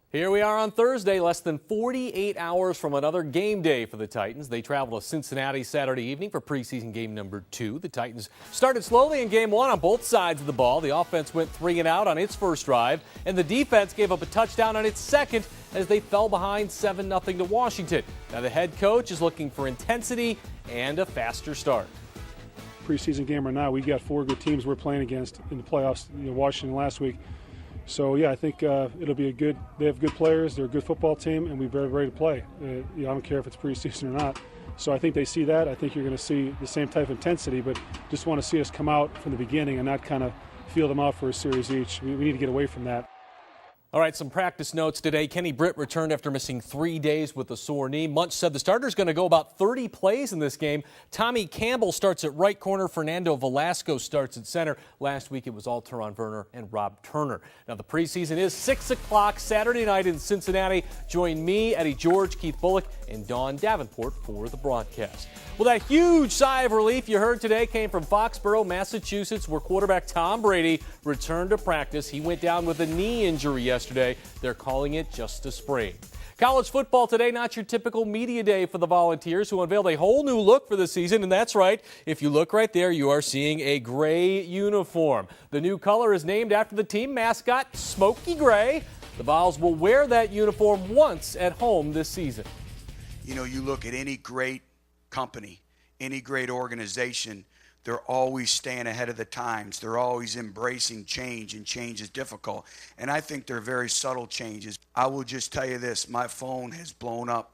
Here we are on Thursday, less than 48 hours from another game day for the Titans. They travel to Cincinnati Saturday evening for preseason game number 2. The Titans started slowly in game 1 on both sides of the ball. The offense went 3 and out on its first drive, and the defense gave up a touchdown on its second as they fell behind 7-0 to Washington. Now the head coach is looking for intensity and a faster start. Preseason game or not, we got 4 good teams we're playing against in the playoffs. Washington last week. So, yeah, I think it'll be they have good players, they're a good football team, and we're very ready to play. I don't care if it's preseason or not. So I think they see that. I think you're going to see the same type of intensity, but just want to see us come out from the beginning and not kind of feel them out for a series each. We need to get away from that. All right, some practice notes today. Kenny Britt returned after missing 3 days with a sore knee. Munch said the starter's going to go about 30 plays in this game. Tommy Campbell starts at right corner. Fernando Velasco starts at center. Last week it was all Teron Werner and Rob Turner. Now the preseason is 6 o'clock Saturday night in Cincinnati. Join me, Eddie George, Keith Bullock, and Dawn Davenport for the broadcast. Well, that huge sigh of relief you heard today came from Foxborough, Massachusetts, where quarterback Tom Brady returned to practice. He went down with a knee injury yesterday. They're calling it just a sprain. College football today, not your typical media day for the Volunteers, who unveiled a whole new look for the season. And that's right, if you look right there, you are seeing a gray uniform. The new color is named after the team mascot, Smokey Gray. The Vols will wear that uniform once at home this season. You know, you look at any great company, any great organization, they're always staying ahead of the times. They're always embracing change, and change is difficult. And I think they're very subtle changes. I will just tell you this, my phone has blown up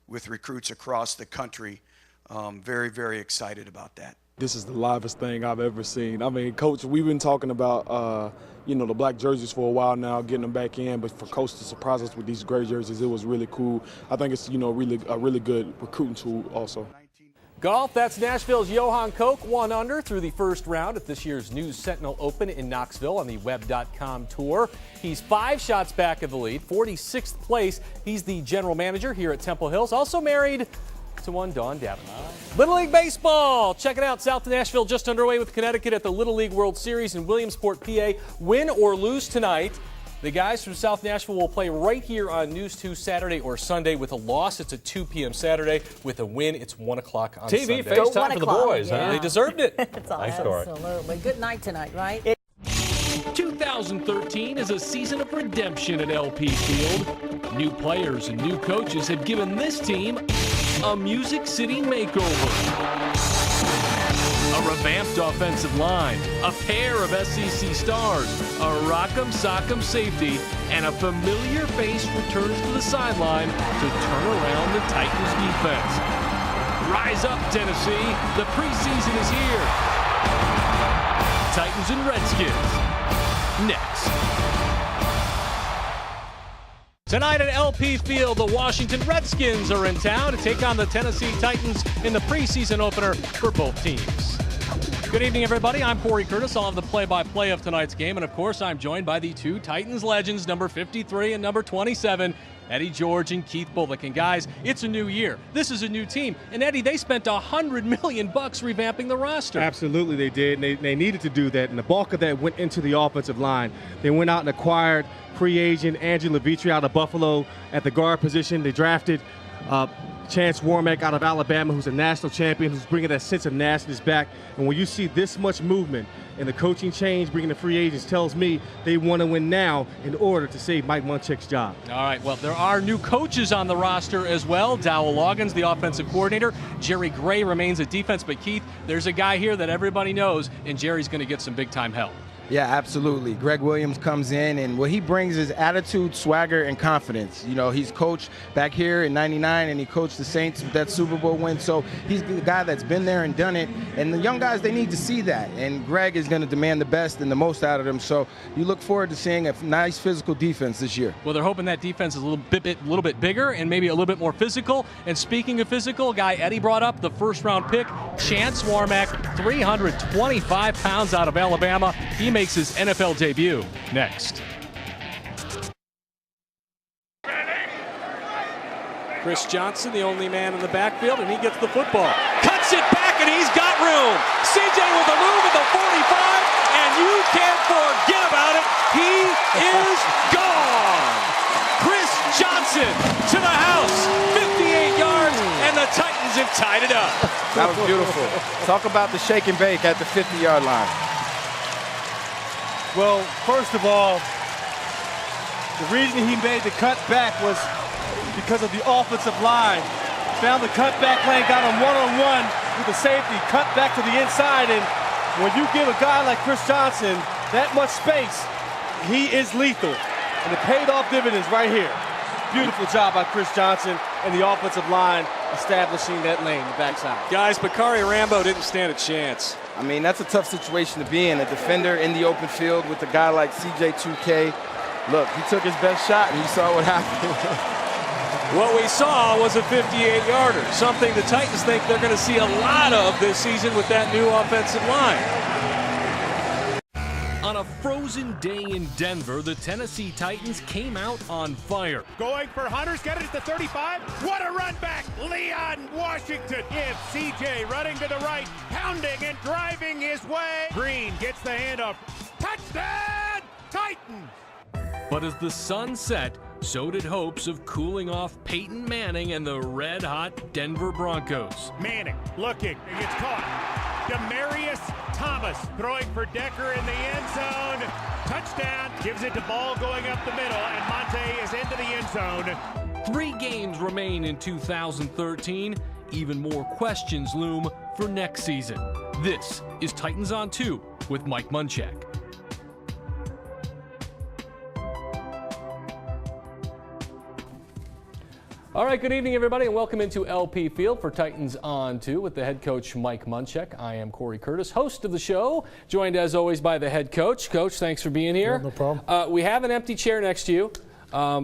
with recruits across the country. Very, very excited about that. This is the livest thing I've ever seen. I mean, Coach, we've been talking about, the black jerseys for a while now, getting them back in. But for Coach to surprise us with these gray jerseys, it was really cool. I think it's, a really good recruiting tool also. Golf, that's Nashville's Johan Koch, 1 under through the first round at this year's News Sentinel Open in Knoxville on the Web.com Tour. He's 5 shots back of the lead, 46th place. He's the general manager here at Temple Hills, also married to one Dawn Davenport. Little League Baseball. Check it out. South Nashville just underway with Connecticut at the Little League World Series in Williamsport, PA. Win or lose tonight, the guys from South Nashville will play right here on News 2 Saturday or Sunday. With a loss, it's at 2 p.m. Saturday. With a win, it's 1 o'clock on Sunday. TV FaceTime for the boys, huh? They deserved it. Absolutely. Good night tonight, right? 2013 is a season of redemption at LP Field. New players and new coaches have given this team a Music City makeover. A revamped offensive line, a pair of SEC stars, a rock'em sock'em safety, and a familiar face returns to the sideline to turn around the Titans defense. Rise up, Tennessee. The preseason is here. Titans and Redskins. Next. Tonight at LP Field, the Washington Redskins are in town to take on the Tennessee Titans in the preseason opener for both teams. Good evening, everybody. I'm Cory Curtis. I'll have the play-by-play of tonight's game. And, of course, I'm joined by the 2 Titans legends, number 53 and number 27, Eddie George and Keith Bullock. And, guys, it's a new year. This is a new team. And, Eddie, they spent $100 million revamping the roster. Absolutely, they did. And they needed to do that. And the bulk of that went into the offensive line. They went out and acquired free agent Andrew Levitri out of Buffalo at the guard position. They drafted Chance Warmack out of Alabama, who's a national champion, who's bringing that sense of nationalness back. And when you see this much movement and the coaching change, bringing the free agents, tells me they want to win now in order to save Mike Munchak's job. All right, well, there are new coaches on the roster as well. Dowell Loggins, the offensive coordinator. Jerry Gray remains at defense. But, Keith, there's a guy here that everybody knows, and Jerry's going to get some big-time help. Yeah, absolutely. Greg Williams comes in, and what he brings is attitude, swagger, and confidence. He's coached back here in '99, and he coached the Saints with that Super Bowl win. So he's the guy that's been there and done it. And the young guys, they need to see that. And Greg is going to demand the best and the most out of them. So you look forward to seeing a nice physical defense this year. Well, they're hoping that defense is a little bit bigger and maybe a little bit more physical. And speaking of physical, guy Eddie brought up, the first-round pick, Chance Warmack, 325 pounds out of Alabama. He makes his NFL debut next. Chris Johnson, the only man in the backfield, and he gets the football. Cuts it back, and he's got room. CJ with a move at the 45, and you can't forget about it. He is gone. Chris Johnson to the house, 58 yards, and the Titans have tied it up. That was beautiful. Talk about the shake and bake at the 50-yard line. Well, first of all, the reason he made the cut back was because of the offensive line. Found the cutback lane, got him one-on-one with the safety, cut back to the inside, and when you give a guy like Chris Johnson that much space, he is lethal. And it paid off dividends right here. Beautiful job by Chris Johnson and the offensive line establishing that lane, the backside. Guys, Bakari Rambo didn't stand a chance. I mean, that's a tough situation to be in. A defender in the open field with a guy like CJ2K. Look, he took his best shot, and you saw what happened. What we saw was a 58-yarder, something the Titans think they're going to see a lot of this season with that new offensive line. On a frozen day in Denver, the Tennessee Titans came out on fire. Going for Hunters, get it at the 35. What a run back, Leon Washington. Gives CJ running to the right, pounding and driving his way. Green gets the handoff. Touchdown, Titans! But as the sun set, so did hopes of cooling off Peyton Manning and the red-hot Denver Broncos. Manning looking, and gets caught. Demarius Thomas throwing for Decker in the end zone. Touchdown, gives it to Ball going up the middle, and Monte is into the end zone. 3 games remain in 2013. Even more questions loom for next season. This is Titans on 2 with Mike Munchak. All right, good evening, everybody, and welcome into LP Field for Titans on 2 with the head coach, Mike Munchak. I am Cory Curtis, host of the show, joined as always by the head coach. Coach, thanks for being here. No problem. We have an empty chair next to you.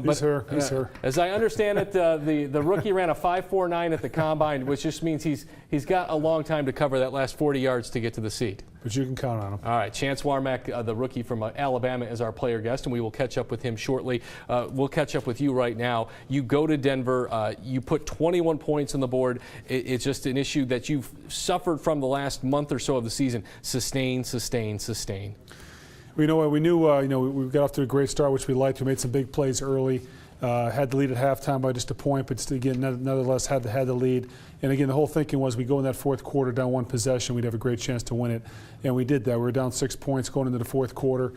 He's here. As I understand it, the rookie ran a 5.49 at the combine, which just means he's got a long time to cover that last 40 yards to get to the seat. But you can count on him. All right, Chance Warmack, the rookie from Alabama, is our player guest, and we will catch up with him shortly. We'll catch up with you right now. You go to Denver. You put 21 points on the board. It's just an issue that you've suffered from the last month or so of the season. Sustain, sustain, sustain. We knew we got off to a great start, which we liked. We made some big plays early. Had the lead at halftime by just a point, but again, nonetheless had the lead. And again, the whole thinking was we go in that fourth quarter down 1 possession, we'd have a great chance to win it, and we did that. We were down 6 points going into the fourth quarter,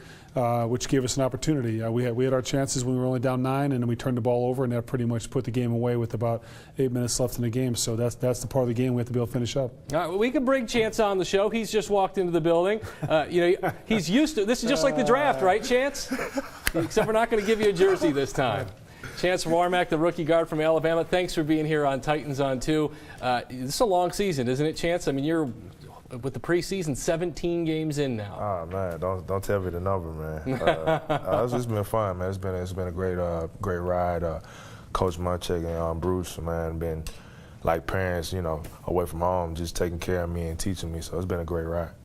which gave us an opportunity. We had our chances when we were only down 9, and then we turned the ball over, and that pretty much put the game away with about 8 minutes left in the game. So that's the part of the game we have to be able to finish up. All right, we can bring Chance on the show. He's just walked into the building. He's used to this. Is just like the draft, right, Chance? Except we're not going to give you a jersey this time. Chance Warmack, the rookie guard from Alabama, thanks for being here on Titans on 2. This is a long season, isn't it, Chance? I mean, you're with the preseason 17 games in now. Oh man, don't tell me the number, man. It's just been fun, man. It's been a great ride. Coach Munchak and Bruce, man, been like parents, away from home, just taking care of me and teaching me. So it's been a great ride.